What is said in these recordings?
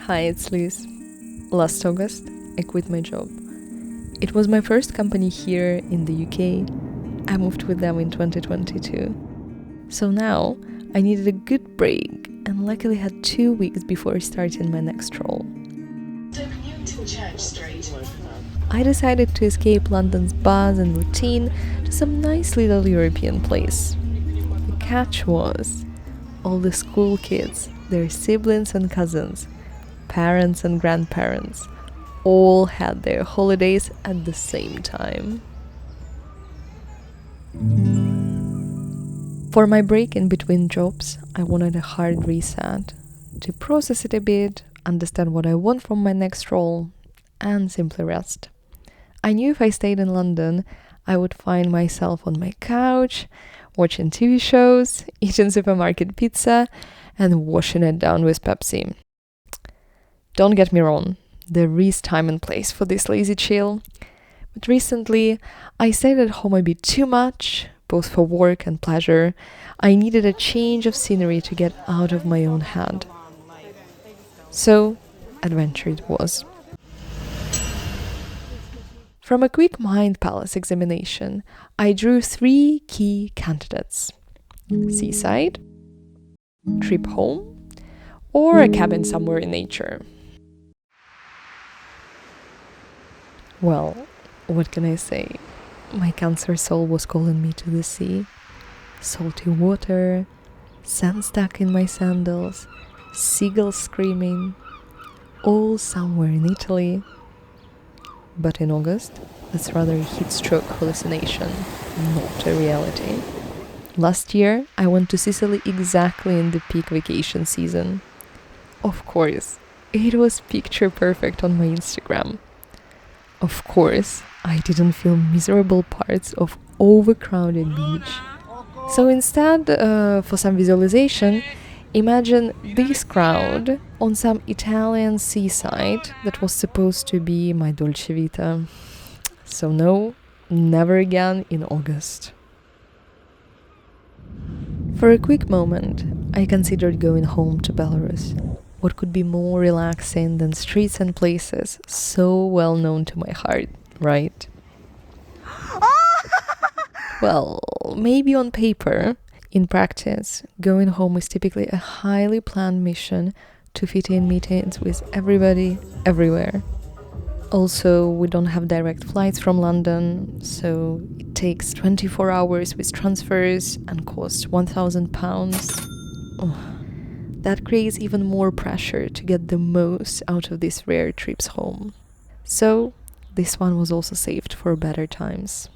Hi, it's Liz. Last August, I quit my job. It was my first company here in the UK. I moved with them in 2022. So now, I needed a good break and luckily had 2 weeks before starting my next role. I decided to escape London's buzz and routine to some nice little European place. The catch was all the school kids, their siblings and cousins, parents and grandparents, all had their holidays at the same time. For my break in between jobs, I wanted a hard reset to process it a bit, understand what I want from my next role, and simply rest. I knew if I stayed in London, I would find myself on my couch, watching TV shows, eating supermarket pizza, and washing it down with Pepsi. Don't get me wrong, there is time and place for this lazy chill. But recently, I stayed at home a bit too much, both for work and pleasure. I needed a change of scenery to get out of my own head. So, adventure it was. From a quick Mind Palace examination, I drew 3 key candidates: seaside, trip home, or a cabin somewhere in nature. Well, what can I say? My Cancer soul was calling me to the sea. Salty water, sand stuck in my sandals, seagulls screaming, all somewhere in Italy. But in August, that's rather a heat stroke hallucination, not a reality. Last year, I went to Sicily exactly in the peak vacation season. Of course, it was picture perfect on my Instagram. Of course, I didn't feel miserable parts of overcrowded beach. So instead, for some visualization, imagine this crowd on some Italian seaside that was supposed to be my dolce vita. So no, never again in August. For a quick moment, I considered going home to Belarus. What could be more relaxing than streets and places so well known to my heart, right? Well, maybe on paper. In practice, going home is typically a highly planned mission to fit in meetings with everybody, everywhere. Also, we don't have direct flights from London, so it takes 24 hours with transfers and costs £1,000. That creates even more pressure to get the most out of these rare trips home. So, this one was also saved for better times.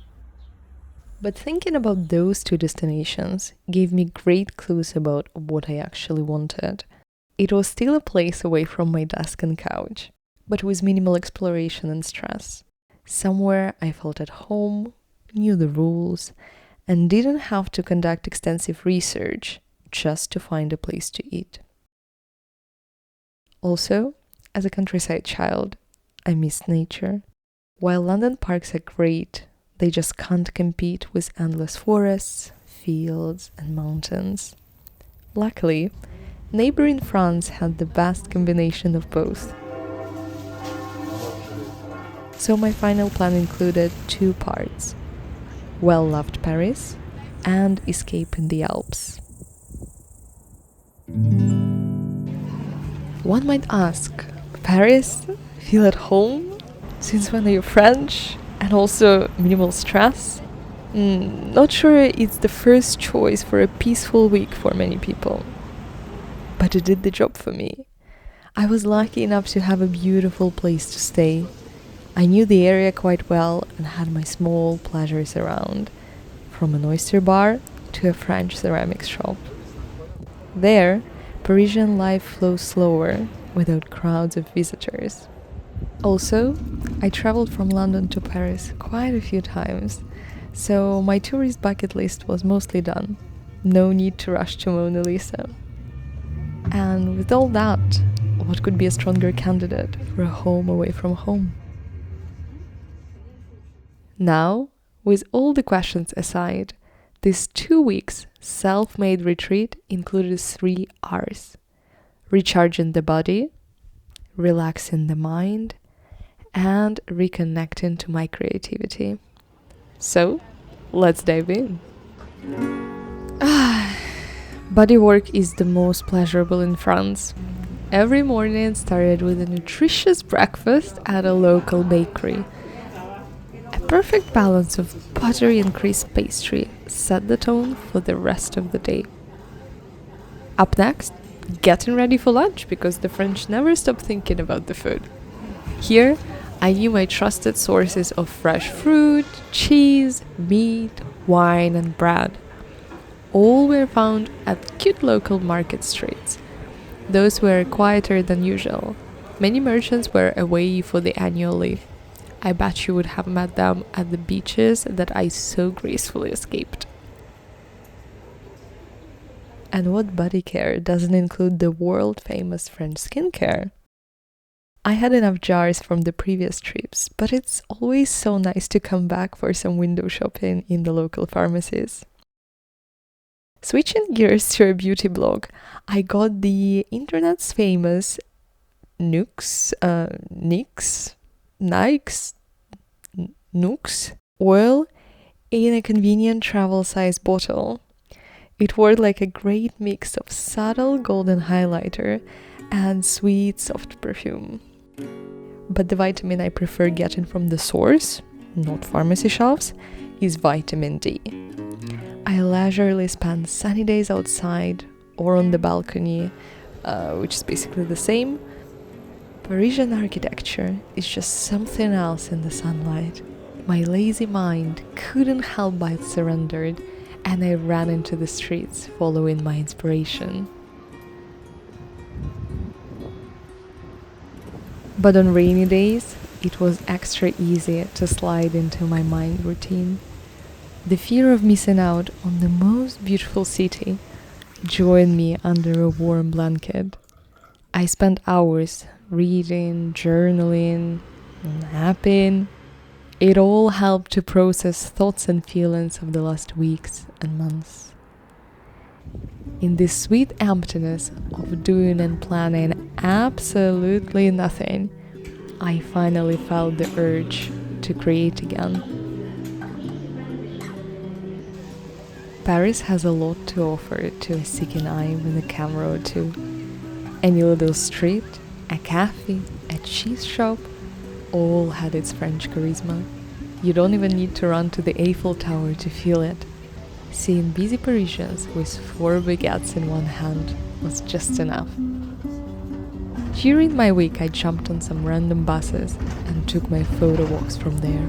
But thinking about those 2 destinations gave me great clues about what I actually wanted. It was still a place away from my desk and couch, but with minimal exploration and stress. Somewhere I felt at home, knew the rules, and didn't have to conduct extensive research just to find a place to eat. Also, as a countryside child, I missed nature. While London parks are great, they just can't compete with endless forests, fields, and mountains. Luckily, neighboring France had the best combination of both. So my final plan included 2 parts: well-loved Paris and escape in the Alps. One might ask, Paris? Feel at home? Since when are you French? And also minimal stress? Not sure it's the first choice for a peaceful week for many people. But it did the job for me. I was lucky enough to have a beautiful place to stay. I knew the area quite well and had my small pleasures around, from an oyster bar to a French ceramics shop. There, Parisian life flows slower, without crowds of visitors. Also, I traveled from London to Paris quite a few times, so my tourist bucket list was mostly done. No need to rush to Mona Lisa. And with all that, what could be a stronger candidate for a home away from home? Now, with all the questions aside, this 2 weeks self-made retreat included 3 R's: recharging the body, relaxing the mind, and reconnecting to my creativity. So, let's dive in. Bodywork is the most pleasurable in France. Every morning started with a nutritious breakfast at a local bakery. A perfect balance of buttery and crisp pastry set the tone for the rest of the day. Up next, getting ready for lunch because the French never stop thinking about the food. Here, I knew my trusted sources of fresh fruit, cheese, meat, wine, and bread. All were found at cute local market streets. Those were quieter than usual. Many merchants were away for the annual leave. I bet you would have met them at the beaches that I so gracefully escaped. And what body care doesn't include the world-famous French skincare? I had enough jars from the previous trips, but it's always so nice to come back for some window shopping in the local pharmacies. Switching gears to a beauty blog, I got the internet's famous Nux oil in a convenient travel-size bottle. It worked like a great mix of subtle golden highlighter and sweet soft perfume. But the vitamin I prefer getting from the source, not pharmacy shelves, is vitamin D. I leisurely spend sunny days outside or on the balcony, which is basically the same. Parisian architecture is just something else in the sunlight. My lazy mind couldn't help but surrendered, and I ran into the streets following my inspiration. But on rainy days, it was extra easy to slide into my mind routine. The fear of missing out on the most beautiful city joined me under a warm blanket. I spent hours reading, journaling, napping. It all helped to process thoughts and feelings of the last weeks and months. In this sweet emptiness of doing and planning absolutely nothing, I finally felt the urge to create again. Paris has a lot to offer to a seeking eye with a camera or two. Any little street, a cafe, a cheese shop, all had its French charisma. You don't even need to run to the Eiffel Tower to feel it. Seeing busy Parisians with 4 baguettes in one hand was just enough. During my week, I jumped on some random buses and took my photo walks from there.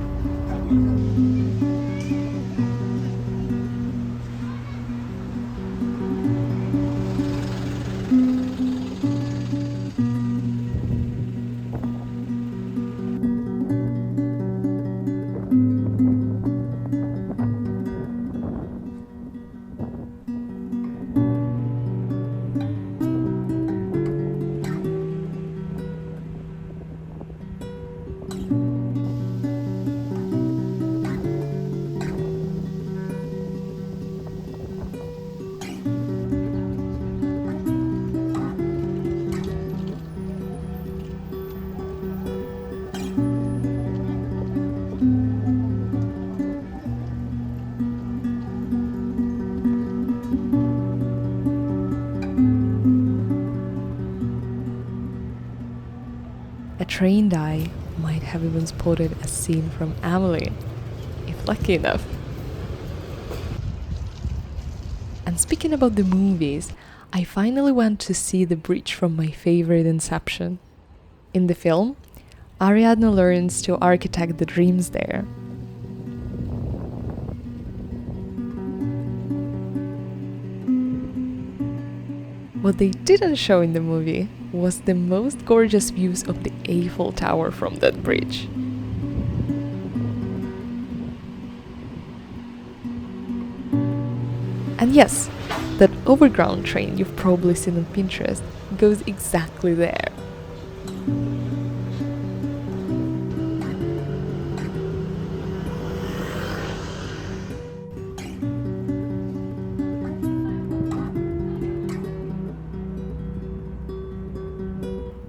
A trained eye might have even spotted a scene from Amelie, if lucky enough. And speaking about the movies, I finally went to see the bridge from my favorite Inception. In the film, Ariadne learns to architect the dreams there. What they didn't show in the movie was the most gorgeous views of the Eiffel Tower from that bridge. And yes, that overground train you've probably seen on Pinterest goes exactly there.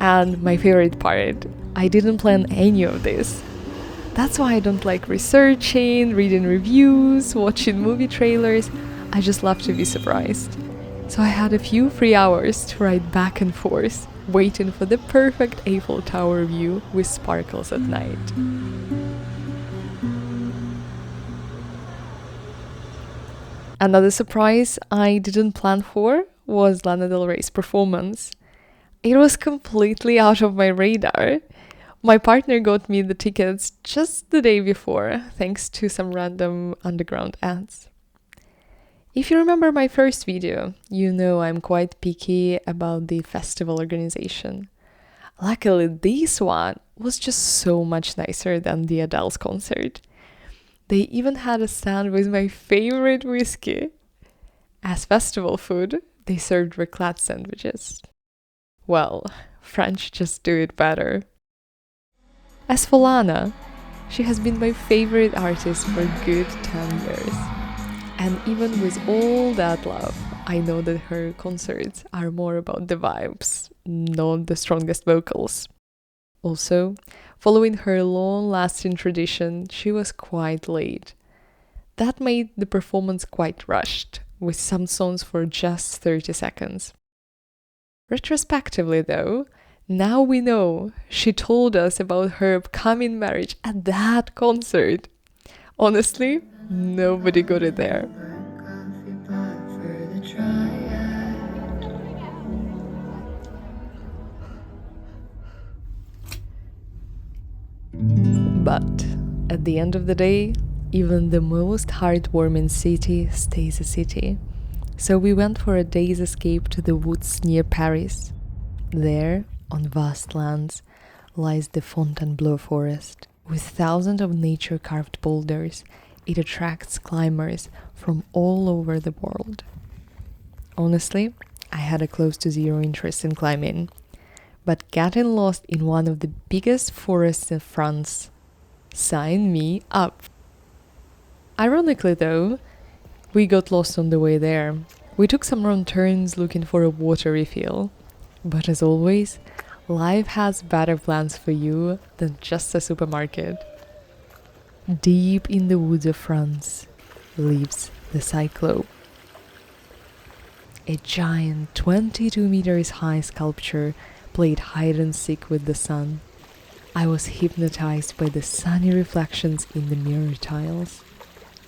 And my favorite part, I didn't plan any of this. That's why I don't like researching, reading reviews, watching movie trailers. I just love to be surprised. So I had a few free hours to ride back and forth, waiting for the perfect Eiffel Tower view with sparkles at night. Another surprise I didn't plan for was Lana Del Rey's performance. It was completely out of my radar. My partner got me the tickets just the day before, thanks to some random underground ads. If you remember my first video, you know I'm quite picky about the festival organization. Luckily, this one was just so much nicer than the Adele's concert. They even had a stand with my favorite whiskey. As festival food, they served raclette sandwiches. Well, French just do it better. As for Lana, she has been my favorite artist for a good 10 years. And even with all that love, I know that her concerts are more about the vibes, not the strongest vocals. Also, following her long-lasting tradition, she was quite late. That made the performance quite rushed, with some songs for just 30 seconds. Retrospectively though, now we know she told us about her upcoming marriage at that concert. Honestly, nobody got it there. But at the end of the day, even the most heartwarming city stays a city. So we went for a day's escape to the woods near Paris. There, on vast lands, lies the Fontainebleau forest. With thousands of nature-carved boulders, it attracts climbers from all over the world. Honestly, I had a close to zero interest in climbing, but getting lost in one of the biggest forests in France signed me up. Ironically though, we got lost on the way there. We took some wrong turns looking for a water refill. But as always, life has better plans for you than just a supermarket. Deep in the woods of France lives the Cyclop. A giant 22 meters high sculpture played hide and seek with the sun. I was hypnotized by the sunny reflections in the mirror tiles.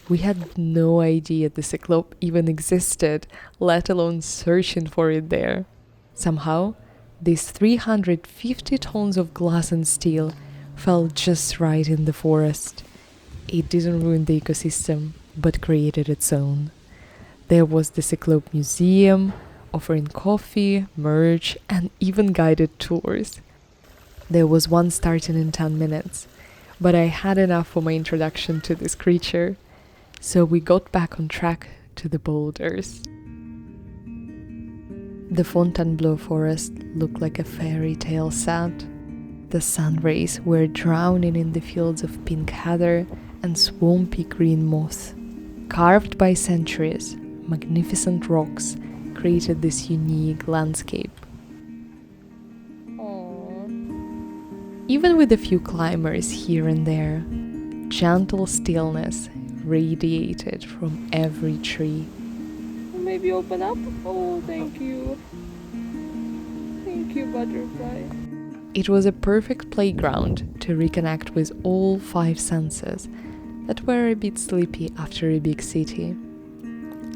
We had no idea the Cyclop even existed, let alone searching for it there. Somehow, these 350 tons of glass and steel fell just right in the forest. It didn't ruin the ecosystem, but created its own. There was the Cyclop Museum, offering coffee, merch, and even guided tours. There was one starting in 10 minutes, but I had enough for my introduction to this creature, so we got back on track to the boulders. The Fontainebleau forest looked like a fairy tale set. The sun rays were drowning in the fields of pink heather and swampy green moss. Carved by centuries, magnificent rocks created this unique landscape. Even with a few climbers here and there, gentle stillness radiated from every tree. Maybe open up? Oh, thank you. Thank you, butterfly. It was a perfect playground to reconnect with all 5 senses that were a bit sleepy after a big city.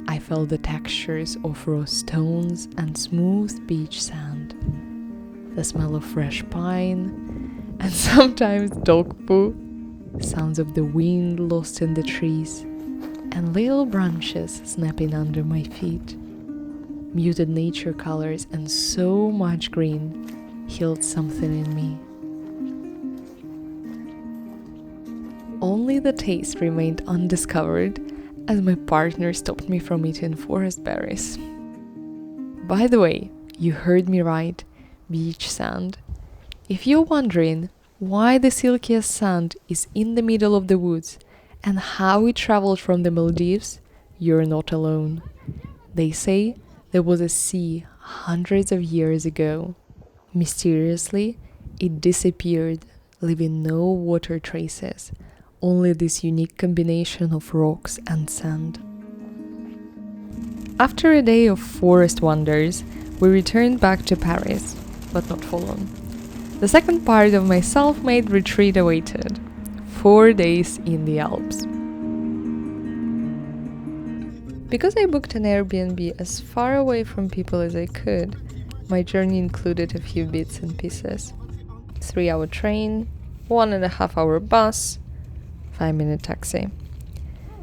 I felt the textures of raw stones and smooth beach sand, the smell of fresh pine, and sometimes dog poo, sounds of the wind lost in the trees, and little branches snapping under my feet. Muted nature colors and so much green healed something in me. Only the taste remained undiscovered as my partner stopped me from eating forest berries. By the way, you heard me right, beach sand. If you're wondering why the silkiest sand is in the middle of the woods and how it traveled from the Maldives, you're not alone. They say there was a sea hundreds of years ago. Mysteriously, it disappeared, leaving no water traces, only this unique combination of rocks and sand. After a day of forest wonders, we returned back to Paris, but not for long. The second part of my self-made retreat awaited. 4 days in the Alps. Because I booked an Airbnb as far away from people as I could, my journey included a few bits and pieces. 3-hour train, 1.5-hour bus, 5-minute taxi.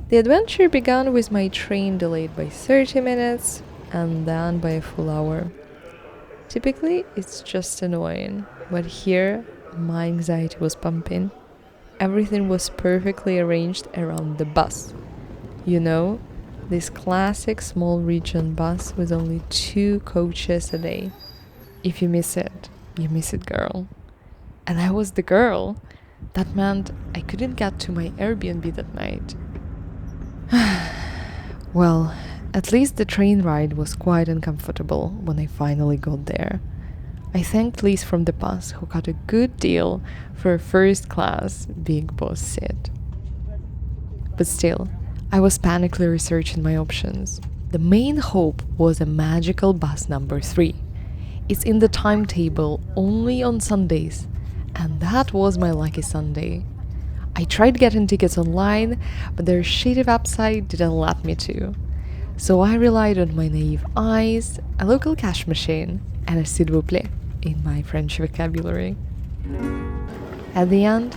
The adventure began with my train delayed by 30 minutes and then by a full hour. Typically, it's just annoying, but here, my anxiety was pumping. Everything was perfectly arranged around the bus. You know, this classic small region bus with only 2 coaches a day. If you miss it, you miss it, girl. And I was the girl. That meant I couldn't get to my Airbnb that night. Well, at least the train ride was quite uncomfortable when I finally got there. I thanked Liz from the bus, who got a good deal for a first-class big boss seat. But still, I was panically researching my options. The main hope was a magical bus number 3. It's in the timetable only on Sundays, and that was my lucky Sunday. I tried getting tickets online, but their shitty website didn't let me to. So I relied on my naive eyes, a local cash machine, and a s'il vous plaît in my French vocabulary. At the end,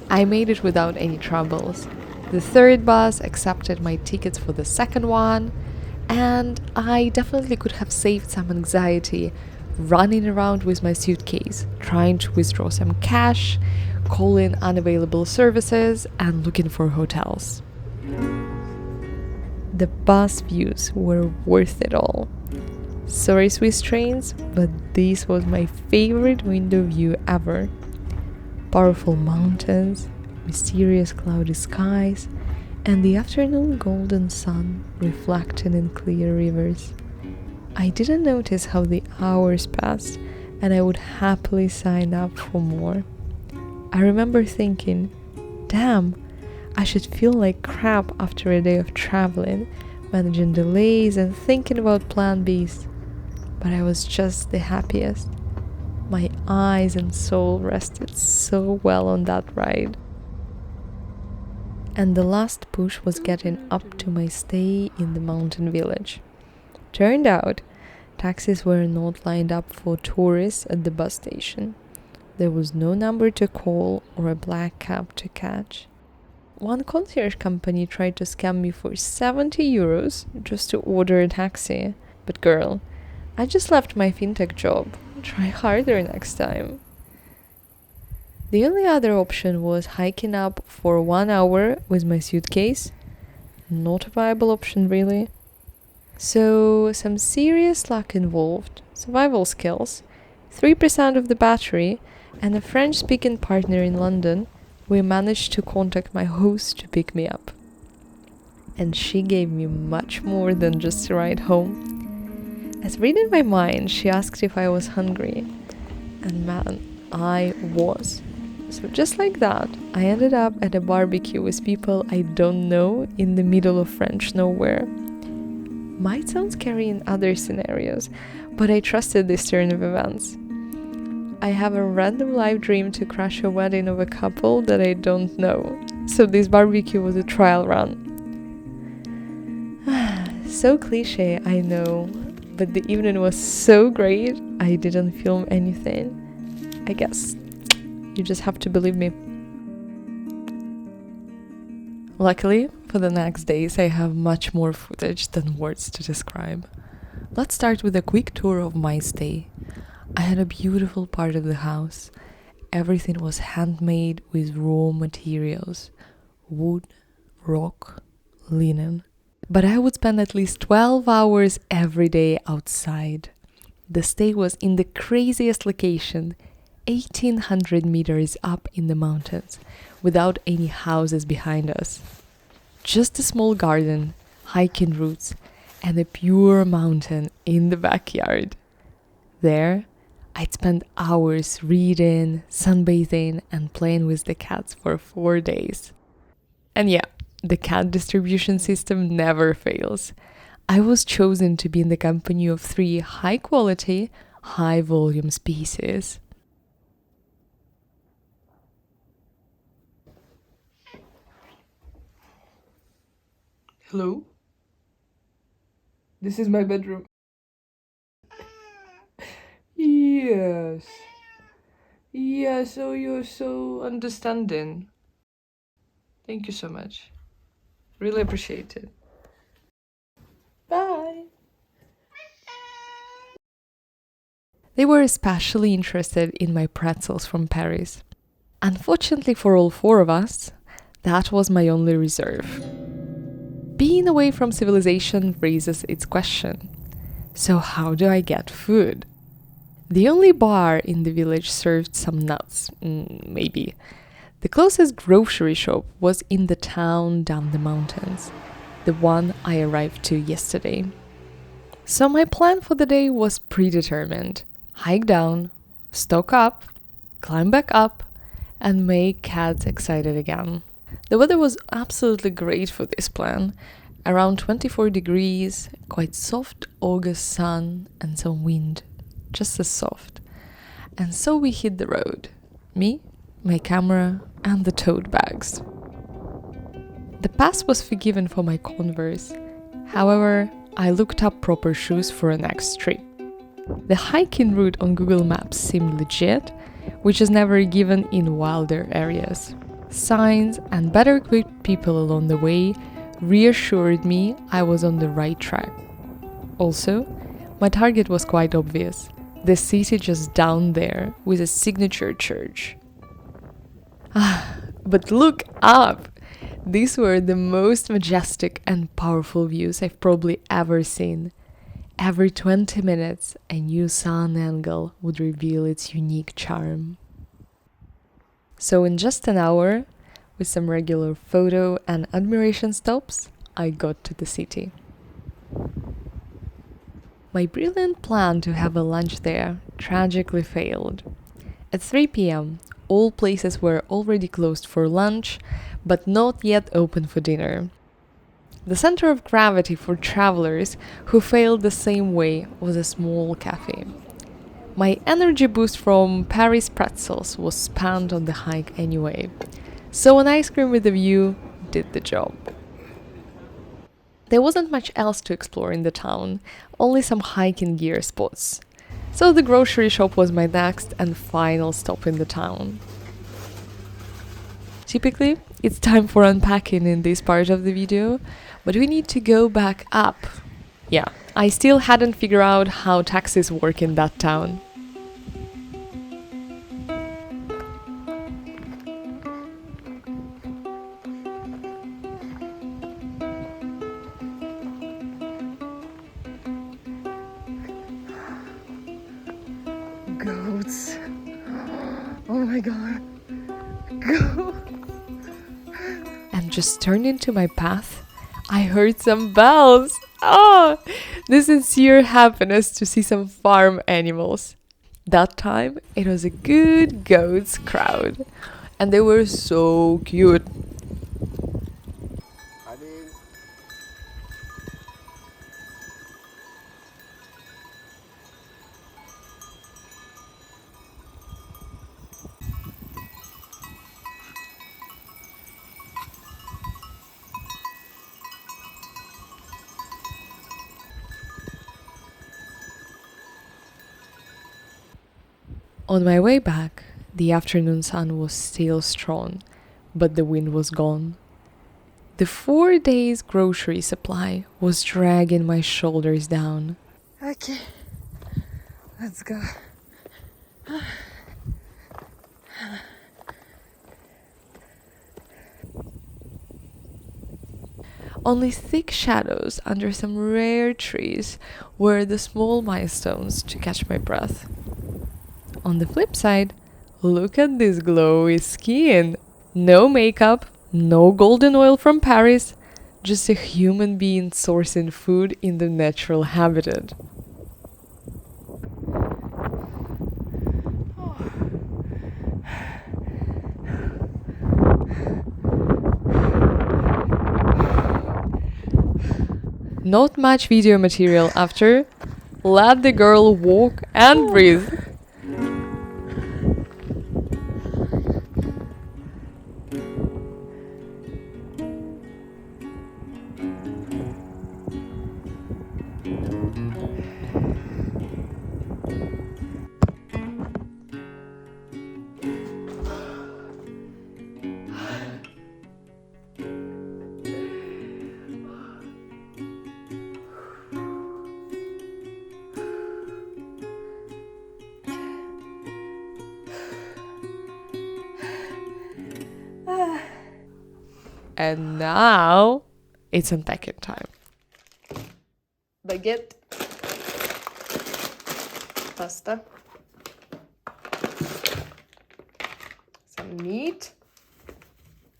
I made it without any troubles. The third bus accepted my tickets for the second one, and I definitely could have saved some anxiety running around with my suitcase, trying to withdraw some cash, calling unavailable services, and looking for hotels. The bus views were worth it all. Sorry, Swiss trains, but this was my favorite window view ever. Powerful mountains, mysterious cloudy skies, and the afternoon golden sun reflecting in clear rivers. I didn't notice how the hours passed, and I would happily sign up for more. I remember thinking, damn, I should feel like crap after a day of traveling, managing delays and thinking about plan Bs. But I was just the happiest. My eyes and soul rested so well on that ride. And the last push was getting up to my stay in the mountain village. Turned out, taxis were not lined up for tourists at the bus station. There was no number to call or a black cab to catch. One concierge company tried to scam me for 70 euros just to order a taxi. But girl, I just left my fintech job. Try harder next time. The only other option was hiking up for 1 hour with my suitcase. Not a viable option, really. So, some serious luck involved, survival skills, 3% of the battery, and a French-speaking partner in London. We managed to contact my host to pick me up. And she gave me much more than just a ride home. As reading my mind, she asked if I was hungry. And man, I was. So just like that, I ended up at a barbecue with people I don't know in the middle of French nowhere. Might sound scary in other scenarios, but I trusted this turn of events. I have a random life dream to crash a wedding of a couple that I don't know. So this barbecue was a trial run. So cliche, I know, but the evening was so great, I didn't film anything. I guess you just have to believe me. Luckily, for the next days, I have much more footage than words to describe. Let's start with a quick tour of my stay. I had a beautiful part of the house. Everything was handmade with raw materials: wood, rock, linen. But I would spend at least 12 hours every day outside. The stay was in the craziest location, 1800 meters up in the mountains, without any houses behind us. Just a small garden, hiking routes, and a pure mountain in the backyard. There, I'd spend hours reading, sunbathing, and playing with the cats for 4 days. And yeah, the cat distribution system never fails. I was chosen to be in the company of 3 high quality, high volume species. Hello? This is my bedroom. Yes. Yes, oh, you're so understanding. Thank you so much. Really appreciate it. Bye. They were especially interested in my pretzels from Paris. Unfortunately for all 4 of us, that was my only reserve. Being away from civilization raises its question. So how do I get food? The only bar in the village served some nuts, maybe. The closest grocery shop was in the town down the mountains, the one I arrived to yesterday. So my plan for the day was predetermined. Hike down, stock up, climb back up, and make cats excited again. The weather was absolutely great for this plan. Around 24 degrees, quite soft August sun, and some wind. Just as soft. And so we hit the road. Me, my camera, and the tote bags. The pass was forgiven for my Converse. However, I looked up proper shoes for a next trip. The hiking route on Google Maps seemed legit, which is never given in wilder areas. Signs and better equipped people along the way reassured me I was on the right track. Also, my target was quite obvious. The city just down there with a signature church. But look up! These were the most majestic and powerful views I've probably ever seen. Every 20 minutes, a new sun angle would reveal its unique charm. So in just an hour, with some regular photo and admiration stops, I got to the city. My brilliant plan to have a lunch there tragically failed. At 3 p.m., all places were already closed for lunch, but not yet open for dinner. The center of gravity for travelers who failed the same way was a small cafe. My energy boost from Paris pretzels was spent on the hike anyway, so an ice cream with a view did the job. There wasn't much else to explore in the town, only some hiking gear spots. So the grocery shop was my next and final stop in the town. Typically, it's time for unpacking in this part of the video, but we need to go back up. Yeah, I still hadn't figured out how taxis work in that town. Goats. Oh my god. Go. And just turned into my path, I heard some bells. Oh, the sincere happiness to see some farm animals. That time, it was a good goats crowd. And they were so cute. On my way back, the afternoon sun was still strong, but the wind was gone. The 4 days grocery supply was dragging my shoulders down. Okay, let's go. Only thick shadows under some rare trees were the small milestones to catch my breath. On the flip side, look at this glowy skin. No makeup, no golden oil from Paris, just a human being sourcing food in the natural habitat. Not much video material after. Let the girl walk and breathe. And now it's unpacking time. Baguette, pasta, some meat,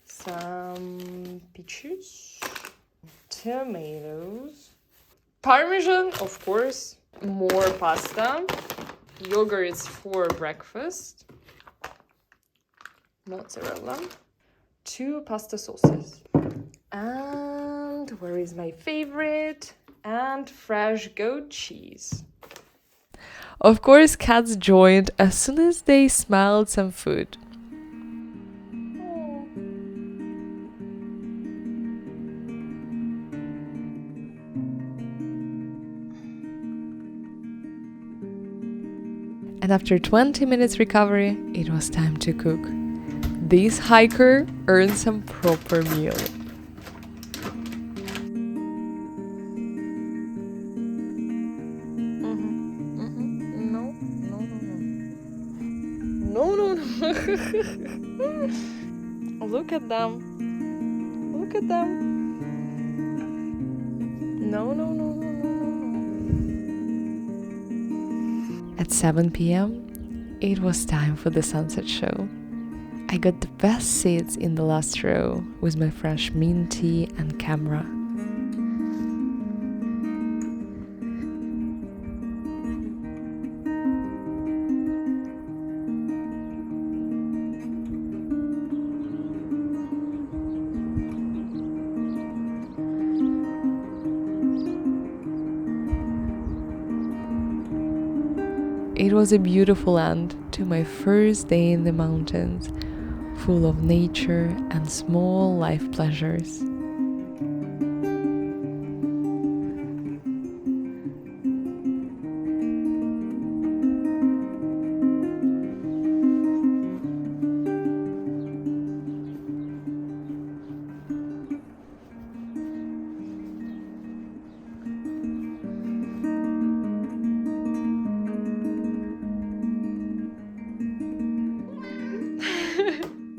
some peaches, tomatoes, parmesan, of course, more pasta, yogurts for breakfast, mozzarella, 2 pasta sauces, and where is my favorite? And fresh goat cheese. Of course, cats joined as soon as they smelled some food. And after 20 minutes recovery, it was time to cook. This hiker earned some proper meal. No. Look at them. Look at them. No. At 7 p.m., it was time for the sunset show. I got the best seats in the last row with my fresh mint tea and camera. It was a beautiful end to my first day in the mountains, full of nature and small life pleasures.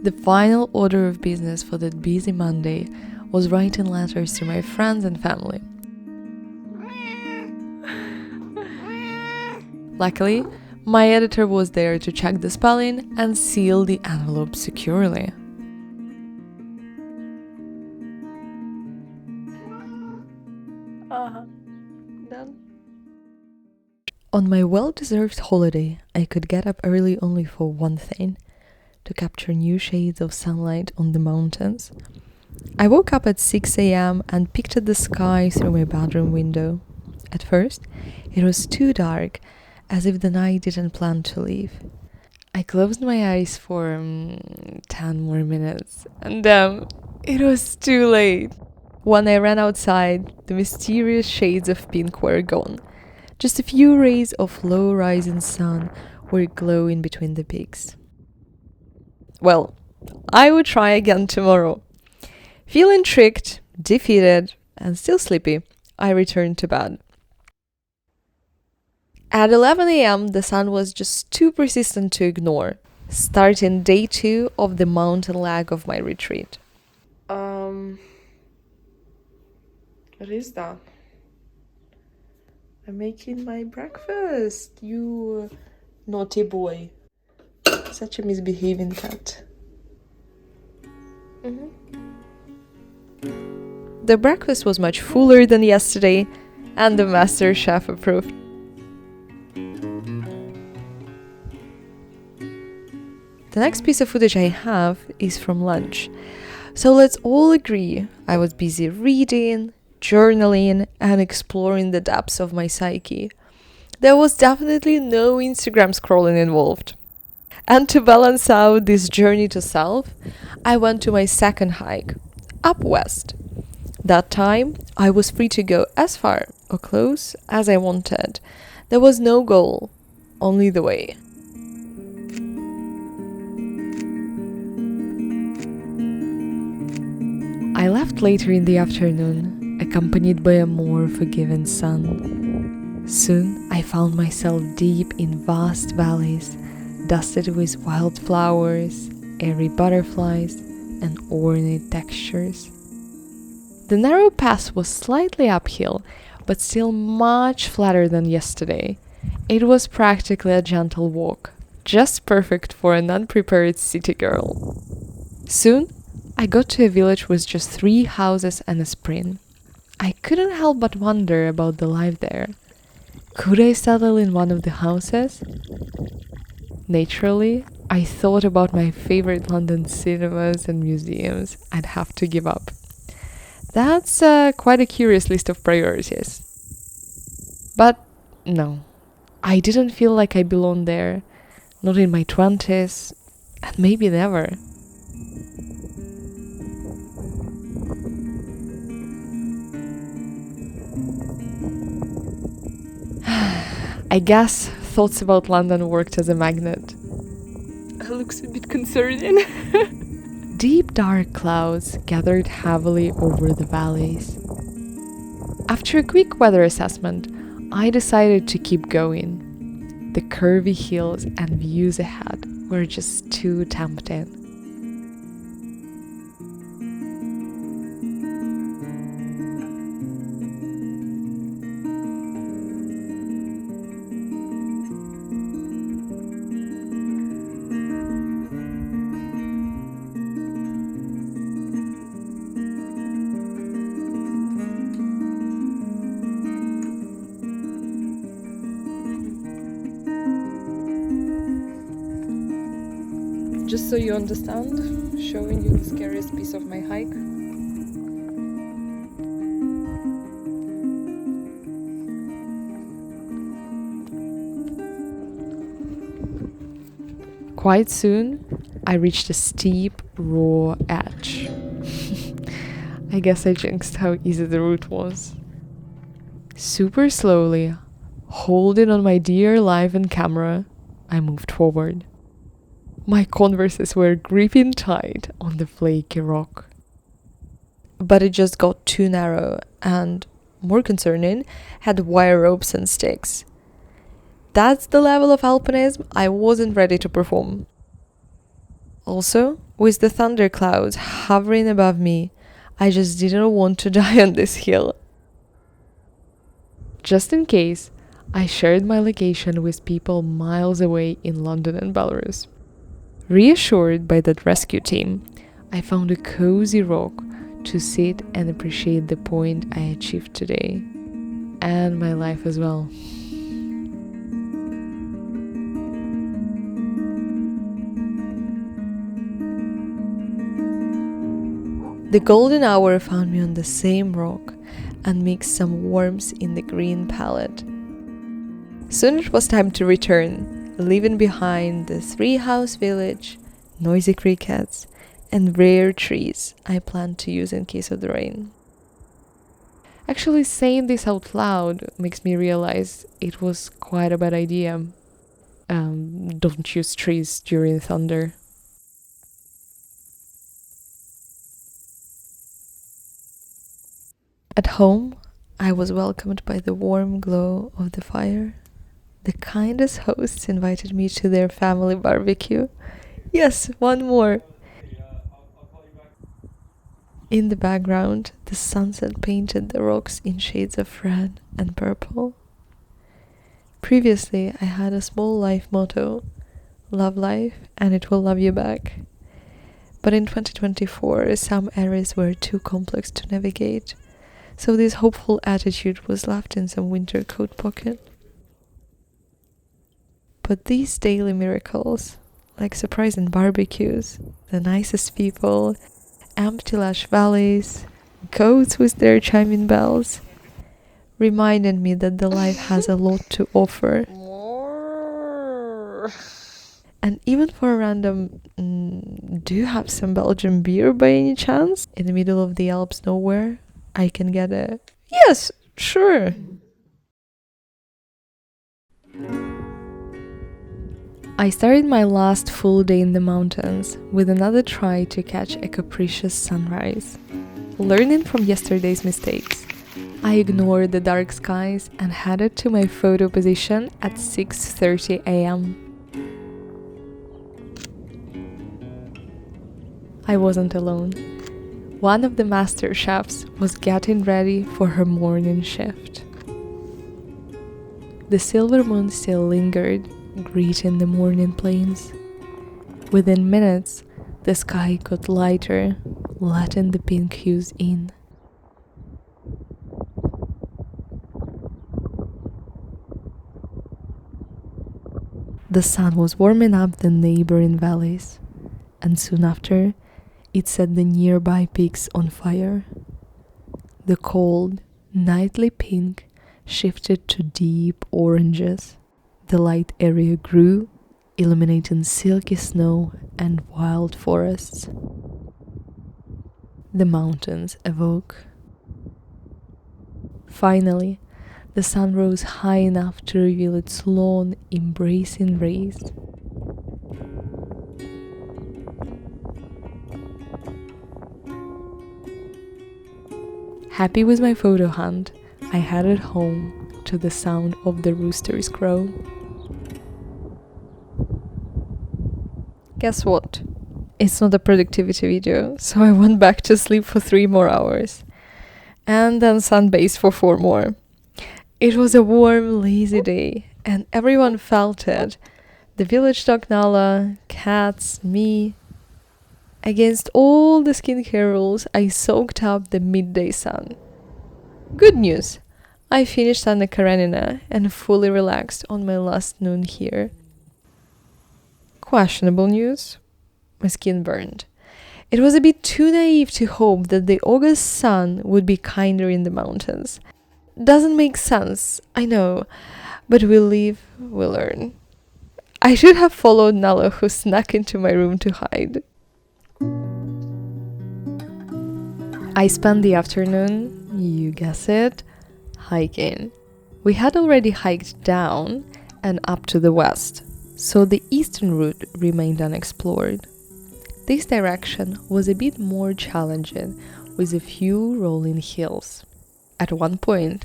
The final order of business for that busy Monday was writing letters to my friends and family. Luckily, my editor was there to check the spelling and seal the envelope securely. Done. On my well-deserved holiday, I could get up early only for one thing: to capture new shades of sunlight on the mountains. I woke up at 6 a.m. and peeked at the sky through my bedroom window. At first, it was too dark, as if the night didn't plan to leave. I closed my eyes for 10 more minutes, and then it was too late. When I ran outside, the mysterious shades of pink were gone. Just a few rays of low-rising sun were glowing between the peaks. Well, I will try again tomorrow. Feeling tricked, defeated, and still sleepy, I returned to bed. At 11 a.m., the sun was just too persistent to ignore, starting day 2 of the mountain leg of my retreat. What is that? I'm making my breakfast, you naughty boy. Such a misbehaving cat. The breakfast was much fuller than yesterday, and the master chef approved. The next piece of footage I have is from lunch. So let's all agree I was busy reading, journaling, and exploring the depths of my psyche. There was definitely no Instagram scrolling involved. And to balance out this journey to self, I went to my second hike, up west. That time, I was free to go as far or close as I wanted. There was no goal, only the way. I left later in the afternoon, accompanied by a more forgiving sun. Soon, I found myself deep in vast valleys, dusted with wildflowers, airy butterflies, and ornate textures. The narrow path was slightly uphill, but still much flatter than yesterday. It was practically a gentle walk, just perfect for an unprepared city girl. Soon, I got to a village with just 3 houses and a spring. I couldn't help but wonder about the life there. Could I settle in one of the houses? Naturally, I thought about my favorite London cinemas and museums I'd have to give up. That's quite a curious list of priorities. But no, I didn't feel like I belonged there. Not in my 20s, and maybe never. I guess thoughts about London worked as a magnet. It looks a bit concerning. Deep dark clouds gathered heavily over the valleys. After a quick weather assessment, I decided to keep going. The curvy hills and views ahead were just too tempting. Just so you understand, showing you the scariest piece of my hike. Quite soon, I reached a steep, raw edge. I guess I jinxed how easy the route was. Super slowly, holding on my dear life and camera, I moved forward. My converses were gripping tight on the flaky rock. But it just got too narrow and, more concerning, had wire ropes and sticks. That's the level of alpinism I wasn't ready to perform. Also, with the thunderclouds hovering above me, I just didn't want to die on this hill. Just in case, I shared my location with people miles away in London and Belarus. Reassured by that rescue team, I found a cozy rock to sit and appreciate the point I achieved today, and my life as well. The golden hour found me on the same rock and mixed some warmth in the green palette. Soon it was time to return, leaving behind the 3-house village, noisy crickets, and rare trees I planned to use in case of the rain. Actually, saying this out loud makes me realize it was quite a bad idea. Don't use trees during thunder. At home, I was welcomed by the warm glow of the fire. The kindest hosts invited me to their family barbecue. Yes, one more. In the background, the sunset painted the rocks in shades of red and purple. Previously, I had a small life motto: love life and it will love you back. But in 2024, some areas were too complex to navigate, so this hopeful attitude was left in some winter coat pocket. But these daily miracles, like surprising barbecues, the nicest people, empty lush valleys, goats with their chiming bells reminded me that the life has a lot to offer. And even for a random, do you have some Belgian beer by any chance? In the middle of the Alps nowhere, I can get a... Yes, sure. I started my last full day in the mountains with another try to catch a capricious sunrise. Learning from yesterday's mistakes, I ignored the dark skies and headed to my photo position at 6:30 a.m. I wasn't alone. One of the master chefs was getting ready for her morning shift. The silver moon still lingered, greeting the morning plains. Within minutes, the sky got lighter, letting the pink hues in. The sun was warming up the neighboring valleys, and soon after, it set the nearby peaks on fire. The cold, nightly pink shifted to deep oranges. The light area grew, illuminating silky snow and wild forests. The mountains awoke. Finally, the sun rose high enough to reveal its long, embracing rays. Happy with my photo hunt, I headed home to the sound of the rooster's crow. Guess what? It's not a productivity video, so I went back to sleep for 3 more hours. And then sunbathed for 4 more. It was a warm, lazy day, and everyone felt it. The village dog Nala, cats, me. Against all the skincare rules, I soaked up the midday sun. Good news! I finished Anna Karenina and fully relaxed on my last noon here. Questionable news. My skin burned. It was a bit too naive to hope that the August sun would be kinder in the mountains. Doesn't make sense, I know, but we'll live, we'll learn. I should have followed Nala, who snuck into my room to hide. I spent the afternoon, you guess it, hiking. We had already hiked down and up to the west, so the eastern route remained unexplored. This direction was a bit more challenging, with a few rolling hills. At one point,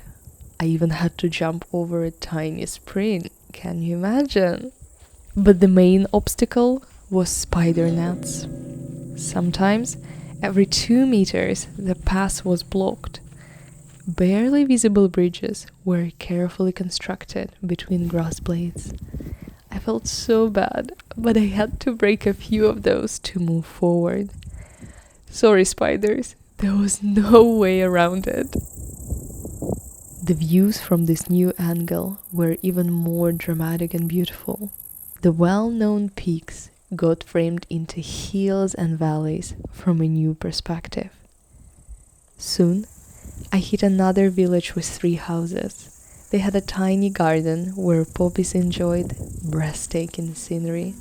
I even had to jump over a tiny spring, can you imagine? But the main obstacle was spider nets. Sometimes, every 2 meters, the path was blocked. Barely visible bridges were carefully constructed between grass blades. I felt so bad, but I had to break a few of those to move forward. Sorry, spiders, there was no way around it. The views from this new angle were even more dramatic and beautiful. The well-known peaks got framed into hills and valleys from a new perspective. Soon, I hit another village with 3 houses. They had a tiny garden where poppies enjoyed breathtaking scenery.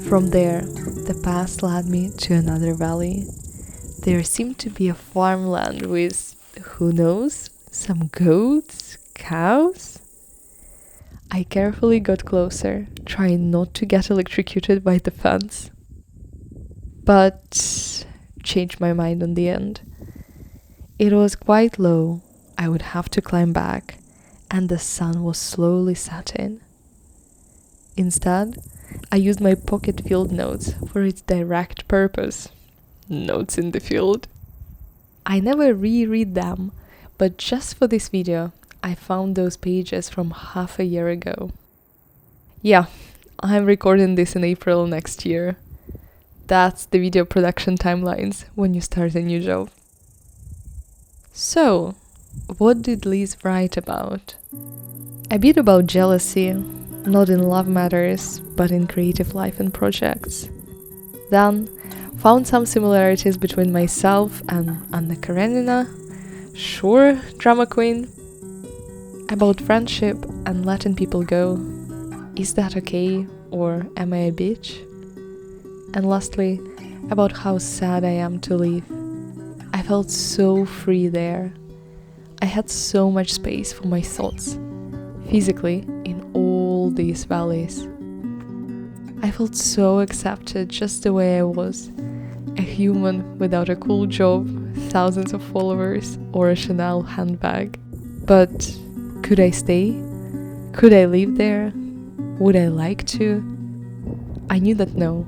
From there, the path led me to another valley. There seemed to be a farmland with, who knows, some goats, cows? I carefully got closer, trying not to get electrocuted by the fence. But changed my mind on the end. It was quite low, I would have to climb back, and the sun was slowly setting. Instead, I used my pocket field notes for its direct purpose. Notes in the field. I never reread them, but just for this video, I found those pages from half a year ago. Yeah, I'm recording this in April next year. That's the video production timelines when you start a new job. So, what did Liz write about? A bit about jealousy, not in love matters, but in creative life and projects. Then, found some similarities between myself and Anna Karenina, sure, drama queen, about friendship and letting people go. Is that okay, or am I a bitch? And lastly, about how sad I am to leave. I felt so free there. I had so much space for my thoughts, physically, in all these valleys. I felt so accepted just the way I was. A human without a cool job, thousands of followers, or a Chanel handbag. But could I stay? Could I live there? Would I like to? I knew that no.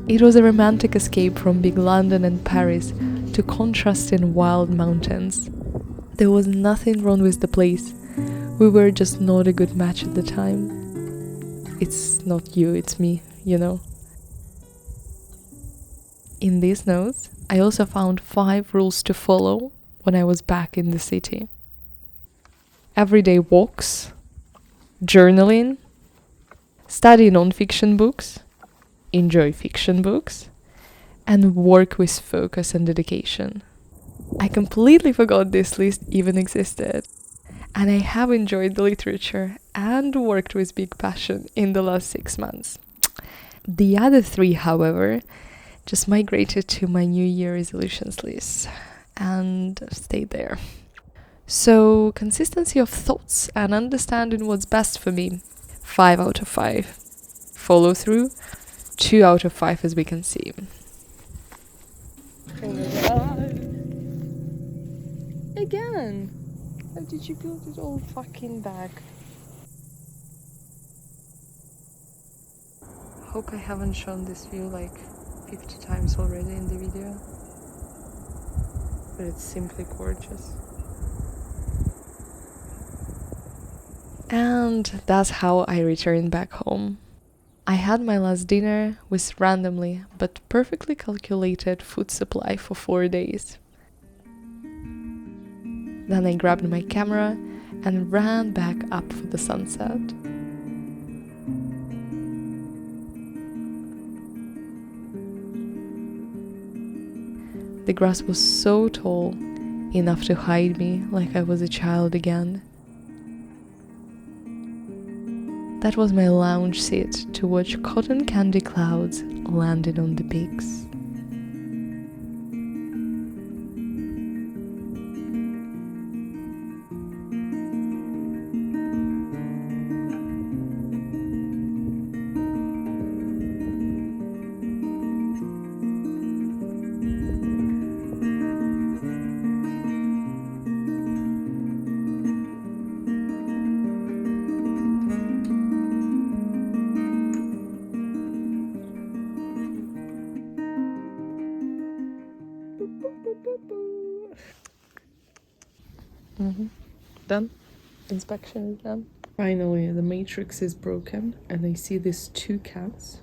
It was a romantic escape from big London and Paris to contrasting wild mountains. There was nothing wrong with the place. We were just not a good match at the time. It's not you, it's me, you know. In these notes, I also found 5 rules to follow when I was back in the city. Everyday walks, journaling, study non-fiction books, enjoy fiction books, and work with focus and dedication. I completely forgot this list even existed, and I have enjoyed the literature and worked with big passion in the last 6 months. The other 3, however, just migrated to my New Year resolutions list and stayed there. So, consistency of thoughts and understanding what's best for me, 5 out of 5. Follow through, 2 out of 5 as we can see. Oh my god. Again! How did you build it all fucking back? Hope I haven't shown this view like 50 times already in the video. But it's simply gorgeous. And that's how I returned back home. I had my last dinner with randomly but perfectly calculated food supply for 4 days. Then I grabbed my camera and ran back up for the sunset. The grass was so tall, enough to hide me like I was a child again. That was my lounge seat to watch cotton candy clouds landing on the peaks. Done. Inspection is done. Finally, the matrix is broken and I see these 2 cats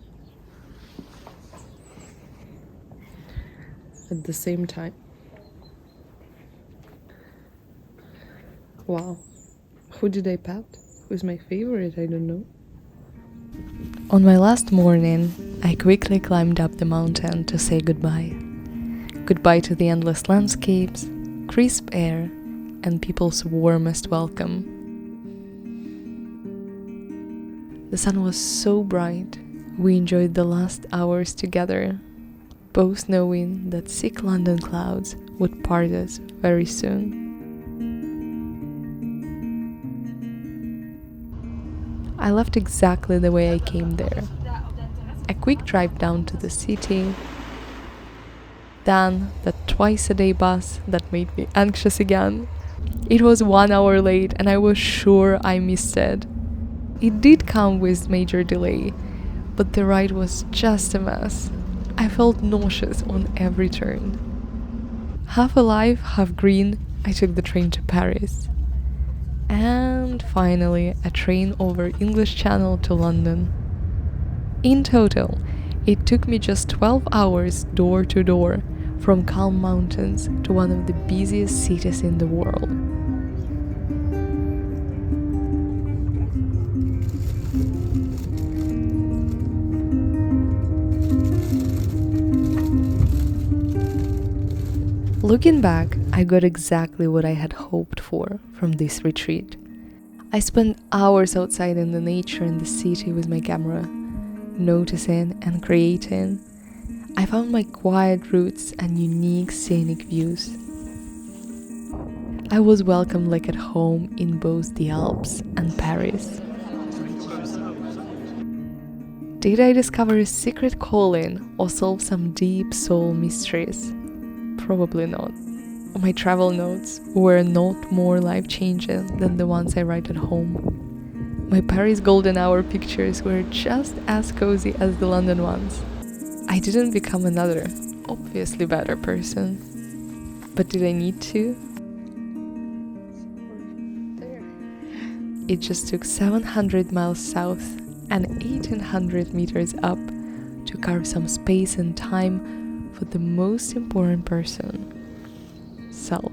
at the same time. Wow. Who did I pet? Who's my favorite? I don't know. On my last morning, I quickly climbed up the mountain to say goodbye. Goodbye to the endless landscapes, crisp air, and people's warmest welcome. The sun was so bright, we enjoyed the last hours together, both knowing that thick London clouds would part us very soon. I left exactly the way I came there. A quick drive down to the city, then that twice-a-day bus that made me anxious again. It was 1 hour late and I was sure I missed it. It did come with major delay, but the ride was just a mess. I felt nauseous on every turn. Half alive, half green, I took the train to Paris. And finally, a train over English Channel to London. In total, it took me just 12 hours door to door, from calm mountains to one of the busiest cities in the world. Looking back, I got exactly what I had hoped for from this retreat. I spent hours outside in the nature and the city with my camera, noticing and creating. I found my quiet roots and unique scenic views. I was welcomed like at home in both the Alps and Paris. Did I discover a secret calling or solve some deep soul mysteries? Probably not. My travel notes were not more life-changing than the ones I write at home. My Paris golden hour pictures were just as cozy as the London ones. I didn't become another, obviously better person. But did I need to? It just took 700 miles south and 1800 meters up to carve some space and time for the most important person, self.